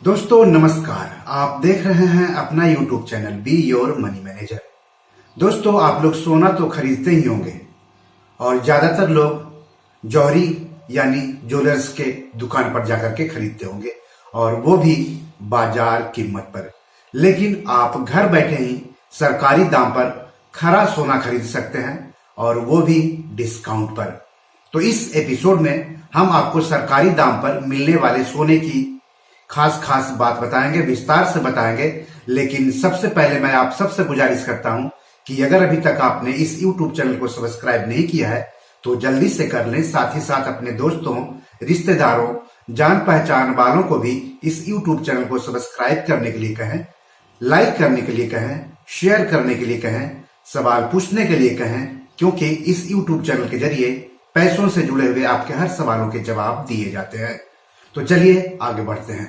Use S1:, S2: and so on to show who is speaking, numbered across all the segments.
S1: दोस्तों नमस्कार। आप देख रहे हैं अपना YouTube channel be your money manager. दोस्तों आप लोग सोना तो खरीदते ही होंगे और ज्यादातर लोग जौहरी यानी ज्वेलर्स के दुकान पर जाकर के खरीदते होंगे और वो भी बाजार कीमत पर। लेकिन आप घर बैठे ही सरकारी दाम पर खरा सोना खरीद सकते हैं और वो भी डिस्काउंट पर। तो इस एपिसोड में हम आपको सरकारी दाम पर मिलने वाले सोने की खास बात बताएंगे, विस्तार से बताएंगे। लेकिन सबसे पहले मैं आप सबसे गुजारिश करता हूं कि अगर अभी तक आपने इस YouTube चैनल को सब्सक्राइब नहीं किया है तो जल्दी से कर लें। साथ ही साथ अपने दोस्तों, रिश्तेदारों, जान पहचान वालों को भी इस YouTube चैनल को सब्सक्राइब करने के लिए कहें, लाइक करने के लिए कहें, शेयर करने के लिए कहें, सवाल पूछने के लिए कहें, क्योंकि इस YouTube चैनल के जरिए पैसों से जुड़े हुए आपके हर सवालों के जवाब दिए जाते हैं। तो चलिए आगे बढ़ते हैं।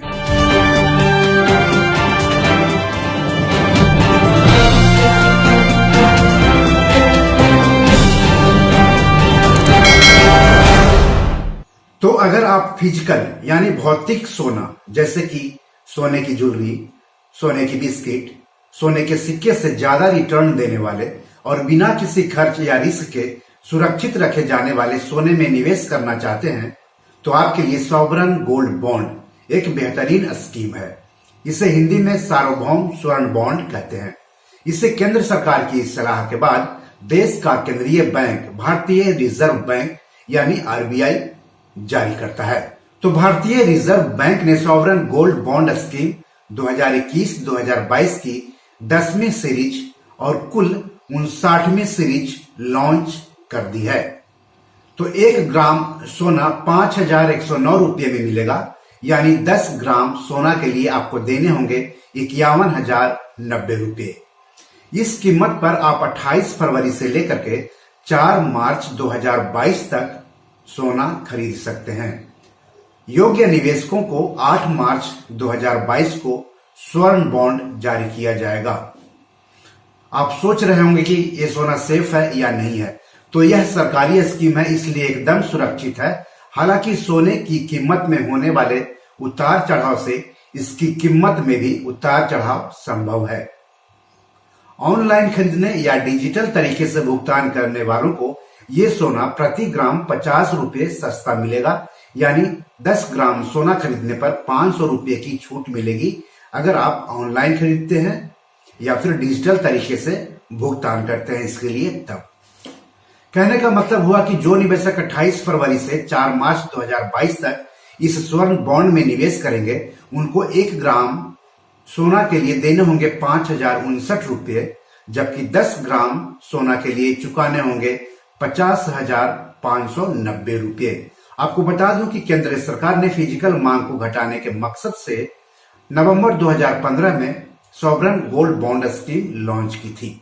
S1: तो अगर आप फिजिकल यानी भौतिक सोना जैसे कि सोने की ज्वेलरी, सोने की बिस्किट, सोने के सिक्के से ज्यादा रिटर्न देने वाले और बिना किसी खर्च या रिस्क के सुरक्षित रखे जाने वाले सोने में निवेश करना चाहते हैं तो आपके लिए सॉवरन गोल्ड बॉन्ड एक बेहतरीन स्कीम है। इसे हिंदी में सार्वभौम स्वर्ण बॉन्ड कहते हैं। इसे केंद्र सरकार की सलाह के बाद देश का केंद्रीय बैंक भारतीय रिजर्व बैंक यानी आरबीआई जारी करता है। तो भारतीय रिजर्व बैंक ने सॉवरन गोल्ड बॉन्ड स्कीम 2021-2022 की 10वीं सीरीज और कुल 59वीं सीरीज लॉन्च कर दी है। तो 1 ग्राम सोना 5,109 रुपये में मिलेगा, यानी 10 ग्राम सोना के लिए आपको देने होंगे 51,090 रुपये। इस कीमत पर आप 28 फरवरी से लेकर के 4 मार्च 2022 तक सोना खरीद सकते हैं। योग्य निवेशकों को 8 मार्च 2022 को स्वर्ण बॉन्ड जारी किया जाएगा। आप सोच रहे होंगे कि ये सोना सेफ है या नहीं है, तो यह सरकारी स्कीम है, इसलिए एकदम सुरक्षित है। हालांकि सोने की कीमत में होने वाले उतार चढ़ाव से इसकी कीमत में भी उतार चढ़ाव संभव है। ऑनलाइन खरीदने या डिजिटल तरीके से भुगतान करने वालों को ये सोना प्रति ग्राम 50 रुपये सस्ता मिलेगा, यानी 10 ग्राम सोना खरीदने पर 500 रुपये की छूट मिलेगी अगर आप ऑनलाइन खरीदते हैं या फिर डिजिटल तरीके से भुगतान करते हैं इसके लिए तब। कहने का मतलब हुआ कि जो निवेशक 28 फरवरी से 4 मार्च 2022 तक इस स्वर्ण बॉन्ड में निवेश करेंगे उनको 1 ग्राम सोना के लिए देने होंगे 5,059 रुपये, जबकि 10 ग्राम सोना के लिए चुकाने होंगे 50,590 रुपये। आपको बता दूं कि केंद्र सरकार ने फिजिकल मांग को घटाने के मकसद से नवंबर 2015 में sovereign gold bond scheme launch की थी।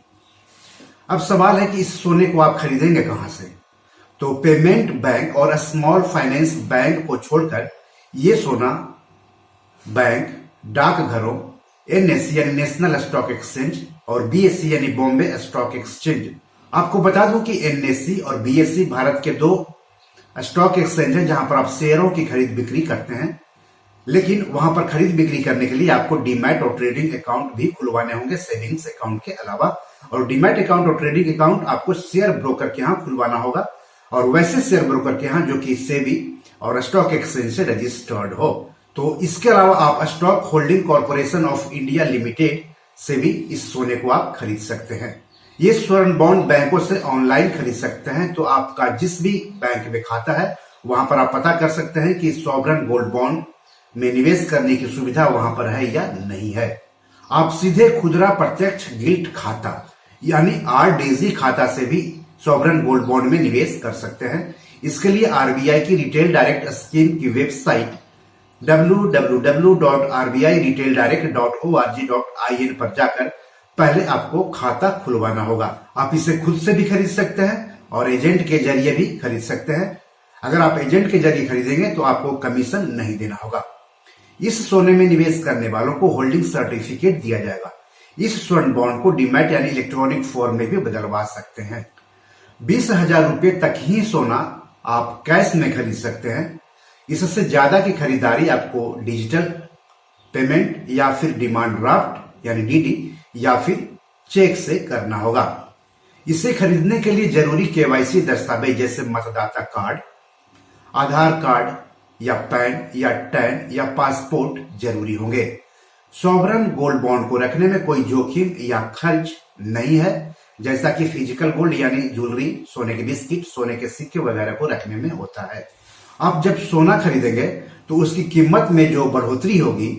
S1: अब सवाल है कि इस सोने को आप खरीदेंगे कहां से? तो पेमेंट बैंक और स्मॉल फाइनेंस बैंक को छोड़कर ये सोना बैंक, डाकघरों, एनएसई यानी नेशनल स्टॉक एक्सचेंज और बीएसई यानी बॉम्बे स्टॉक एक्सचेंज। आपको बता दूं कि एनएसई और बीएसई भारत के 2 स्टॉक एक्सचेंज हैं जहां पर आप शेयरों की खरीद बिक्री करते हैं। लेकिन वहां पर खरीद बिक्री करने के लिए आपको डीमैट और ट्रेडिंग अकाउंट भी खुलवाने होंगे सेविंग्स अकाउंट के अलावा। और डीमैट अकाउंट और ट्रेडिंग अकाउंट आपको शेयर ब्रोकर के यहाँ खुलवाना होगा, और वैसे शेयर ब्रोकर के यहाँ जो कि सेबी और स्टॉक एक्सचेंज से रजिस्टर्ड हो। तो इसके अलावा आप stock holding corporation of India limited से भी इस सोने को आप खरीद सकते हैं। ये स्वर्ण बॉन्ड बैंकों से ऑनलाइन खरीद सकते हैं। तो आपका जिस भी बैंक में खाता है वहां पर आप पता कर सकते हैं कि सॉवरन गोल्ड बॉन्ड में निवेश करने की सुविधा वहां पर है या नहीं है। आप सीधे खुदरा प्रत्यक्ष गिल्ट खाता यानी आरडीजी खाता से भी सॉवरन गोल्ड बॉन्ड में निवेश कर सकते हैं। इसके लिए आरबीआई की रिटेल डायरेक्ट स्कीम की वेबसाइट www.rbiretaildirect.org.in पर जाकर पहले आपको खाता खुलवाना होगा। आप इसे खुद से भी खरीद सकते हैं और एजेंट के जरिए भी खरीद सकते हैं। अगर आप एजेंट के जरिए खरीदेंगे तो आपको कमीशन नहीं देना होगा। इस सोने में निवेश करने वालों को होल्डिंग सर्टिफिकेट दिया जाएगा। इस स्वर्ण बॉन्ड को डीमैट यानी इलेक्ट्रॉनिक फॉर्म में भी बदलवा सकते हैं। 20,000 रुपये तक ही सोना आप कैश में खरीद सकते हैं। इससे ज्यादा की खरीदारी आपको डिजिटल पेमेंट या फिर डिमांड ड्राफ्ट यानी डीडी या फिर चेक से करना होगा। इसे खरीदने के लिए जरूरी केवाईसी दस्तावेज जैसे मतदाता कार्ड, आधार कार्ड या पैन या टैन या पासपोर्ट जरूरी होंगे। सॉवरन गोल्ड बॉन्ड को रखने में कोई जोखिम या खर्च नहीं है, जैसा कि फिजिकल गोल्ड यानी ज्वेलरी, सोने के बिस्किट, सोने के सिक्के वगैरह को रखने में होता है। आप जब सोना खरीदेंगे तो उसकी कीमत में जो बढ़ोतरी होगी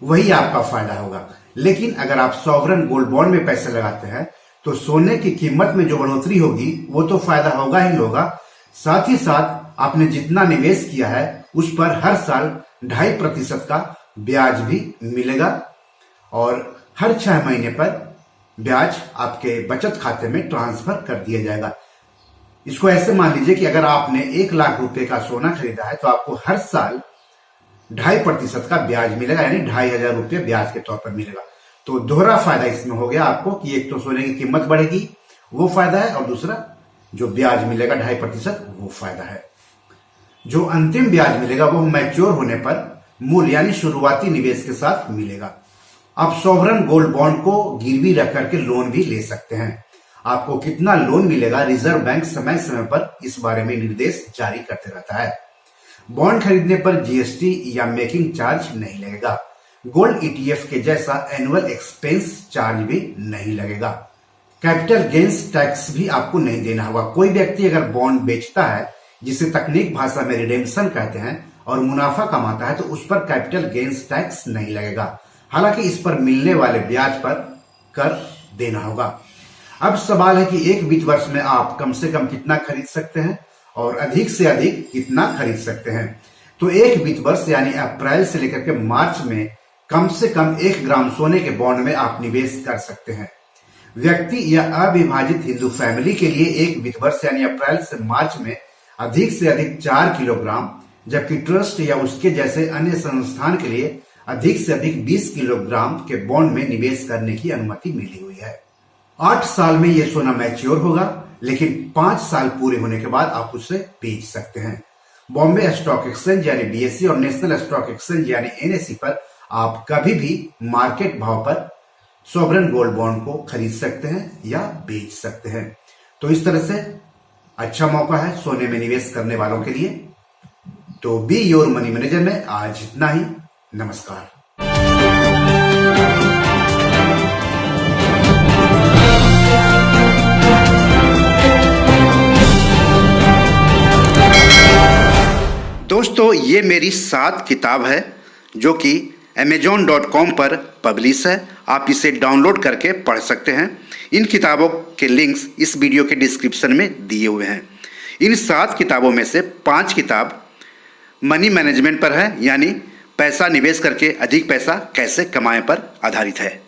S1: वही आपका फायदा होगा। लेकिन अगर आप सॉवरन गोल्ड बॉन्ड में पैसे लगाते हैं तो सोने की कीमत में जो बढ़ोतरी होगी वो तो फायदा होगा ही होगा, साथ ही साथ आपने जितना निवेश किया है उस पर हर साल 2.5% का ब्याज भी मिलेगा और हर 6 महीने पर ब्याज आपके बचत खाते में ट्रांसफर कर दिया जाएगा। इसको ऐसे मान लीजिए कि अगर आपने 1 लाख रुपए का सोना खरीदा है तो आपको हर साल 2.5% का ब्याज मिलेगा, यानी 2,500 रुपये ब्याज के तौर पर मिलेगा। तो दोहरा फायदा इसमें हो गया आपको कि एक तो सोने की कीमत बढ़ेगी वो फायदा है और दूसरा जो ब्याज मिलेगा 2.5% वो फायदा है। जो अंतिम ब्याज मिलेगा वो मैच्योर होने पर मूल यानी शुरुआती निवेश के साथ मिलेगा। आप सॉवरन गोल्ड बॉन्ड को गिरवी रख करके लोन भी ले सकते हैं। आपको कितना लोन मिलेगा रिजर्व बैंक समय समय पर इस बारे में निर्देश जारी करते रहता है। बॉन्ड खरीदने पर जीएसटी या मेकिंग चार्ज नहीं लगेगा। गोल्ड ईटीएफ के जैसा एनुअल एक्सपेंस चार्ज भी नहीं लगेगा। कैपिटल गेन्स टैक्स भी आपको नहीं देना होगा। कोई व्यक्ति अगर बॉन्ड बेचता है, जिसे तकनीक भाषा में रिडेम्पशन कहते हैं, और मुनाफा कमाता है तो उस पर कैपिटल गेन्स टैक्स नहीं लगेगा। हालांकि इस पर मिलने वाले ब्याज पर कर देना होगा। अब सवाल है कि एक वित्त वर्ष में आप कम से कम कितना खरीद सकते हैं और अधिक से अधिक कितना खरीद सकते हैं। तो एक वित्त वर्ष यानी अप्रैल से लेकर के मार्च में कम से कम 1 ग्राम सोने के बॉन्ड में आप निवेश कर सकते हैं। व्यक्ति या अविभाजित हिंदू फैमिली के लिए एक वित्त वर्ष यानी अप्रैल से मार्च में अधिक से अधिक 4 किलोग्राम, जबकि ट्रस्ट या उसके जैसे अन्य संस्थान के लिए अधिक से अधिक 20 किलोग्राम के बॉन्ड में निवेश करने की अनुमति मिली हुई है। 8 साल में यह सोना मैच्योर होगा, लेकिन 5 साल पूरे होने के बाद आप उसे बेच सकते हैं। बॉम्बे स्टॉक एक्सचेंज यानी बीएसई और नेशनल स्टॉक एक्सचेंज यानी एनएसई पर आप कभी भी मार्केट भाव पर सॉवरन गोल्ड बॉन्ड को खरीद सकते हैं या बेच सकते हैं। तो इस तरह से अच्छा मौका है सोने में निवेश करने वालों के लिए। तो बी योर मनी मैनेजर में आज इतना ही। नमस्कार। दोस्तों, ये मेरी 7 किताब है जो कि amazon.com पर पब्लिश है। आप इसे डाउनलोड करके पढ़ सकते हैं। इन किताबों के लिंक्स इस वीडियो के डिस्क्रिप्शन में दिए हुए हैं। इन 7 किताबों में से 5 किताब मनी मैनेजमेंट पर है, यानी पैसा निवेश करके अधिक पैसा कैसे कमाएं पर आधारित है।